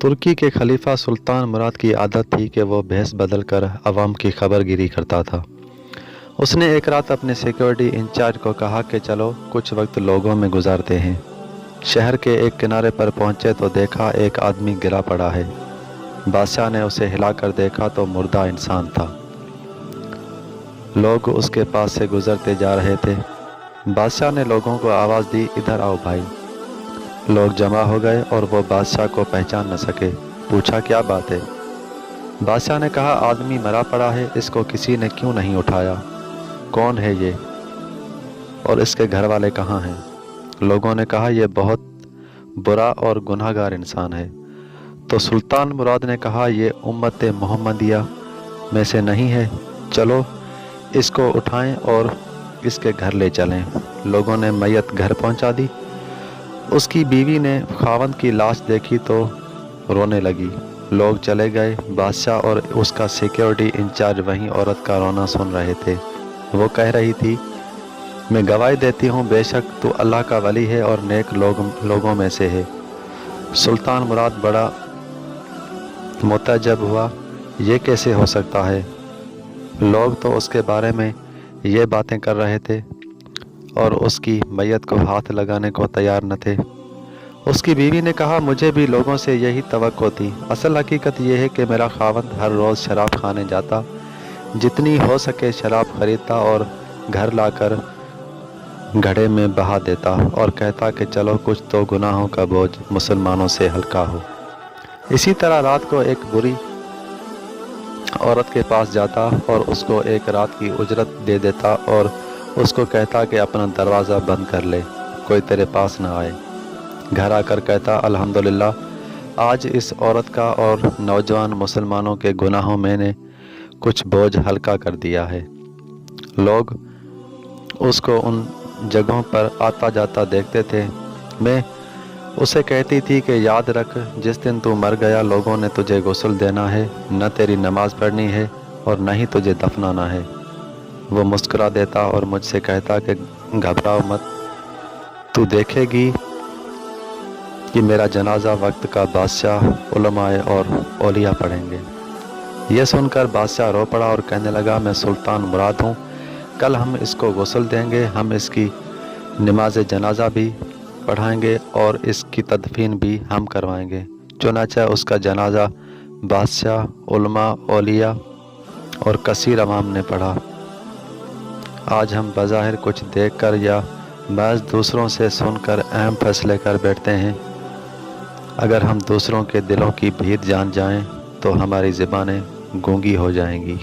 तुर्की के खलीफा सुल्तान मुराद की आदत थी कि वो भेस बदल कर अवाम की खबरगिरी करता था। उसने एक रात अपने सिक्योरिटी इंचार्ज को कहा कि चलो कुछ वक्त लोगों में गुजारते हैं। शहर के एक किनारे पर पहुंचे तो देखा एक आदमी गिरा पड़ा है। बादशाह ने उसे हिलाकर देखा तो मुर्दा इंसान था। लोग उसके पास से गुजरते जा रहे थे। बादशाह ने लोगों को आवाज़ दी, इधर आओ भाई। लोग जमा हो गए और वो बादशाह को पहचान न सके। पूछा क्या बात है? बादशाह ने कहा आदमी मरा पड़ा है, इसको किसी ने क्यों नहीं उठाया? कौन है ये और इसके घर वाले कहाँ हैं? लोगों ने कहा यह बहुत बुरा और गुनाहगार इंसान है। तो सुल्तान मुराद ने कहा यह उम्मत मोहम्मदिया में से नहीं है, चलो इसको उठाएं और इसके घर ले चलें। लोगों ने मैयत घर पहुंचा दी। उसकी बीवी ने खावंद की लाश देखी तो रोने लगी। लोग चले गए। बादशाह और उसका सिक्योरिटी इंचार्ज वहीं औरत का रोना सुन रहे थे। वो कह रही थी, मैं गवाही देती हूँ बेशक तू अल्लाह का वली है और नेक लोगों में से है। सुल्तान मुराद बड़ा मुतअज्जब हुआ, ये कैसे हो सकता है? लोग तो उसके बारे में ये बातें कर रहे थे और उसकी मैयत को हाथ लगाने को तैयार न थे। उसकी बीवी ने कहा मुझे भी लोगों से यही तवक्को थी। असल हकीकत यह है कि मेरा खावंद हर रोज़ शराब खाने जाता, जितनी हो सके शराब खरीदता और घर लाकर घड़े में बहा देता और कहता कि चलो कुछ तो गुनाहों का बोझ मुसलमानों से हल्का हो। इसी तरह रात को एक बुरी औरत के पास जाता और उसको एक रात की उजरत दे देता और उसको कहता कि अपना दरवाज़ा बंद कर ले, कोई तेरे पास ना आए। घर आकर कहता अल्हम्दुलिल्लाह आज इस औरत का और नौजवान मुसलमानों के गुनाहों मैंने कुछ बोझ हल्का कर दिया है। लोग उसको उन जगहों पर आता जाता देखते थे। मैं उसे कहती थी कि याद रख जिस दिन तू मर गया लोगों ने तुझे गुस्ल देना है, न तेरी नमाज पढ़नी है और न ही तुझे दफनाना है। वो मुस्कुरा देता और मुझसे कहता कि घबराओ मत, तू देखेगी कि मेरा जनाजा वक्त का बादशाह, उलमाए और औलिया पढ़ेंगे। यह सुनकर बादशाह रो पड़ा और कहने लगा मैं सुल्तान मुराद हूँ, कल हम इसको गुस्ल देंगे, हम इसकी नमाज जनाजा भी पढ़ाएंगे और इसकी तदफीन भी हम करवाएंगे। चुनांचे उसका जनाजा बादशाह, उलमा, औलिया और कसीर अवाम ने पढ़ा। आज हम बज़ाहिर कुछ देखकर या महज दूसरों से सुनकर अहम फैसले कर बैठते हैं। अगर हम दूसरों के दिलों की भीत जान जाएं तो हमारी ज़बानें गूंगी हो जाएंगी।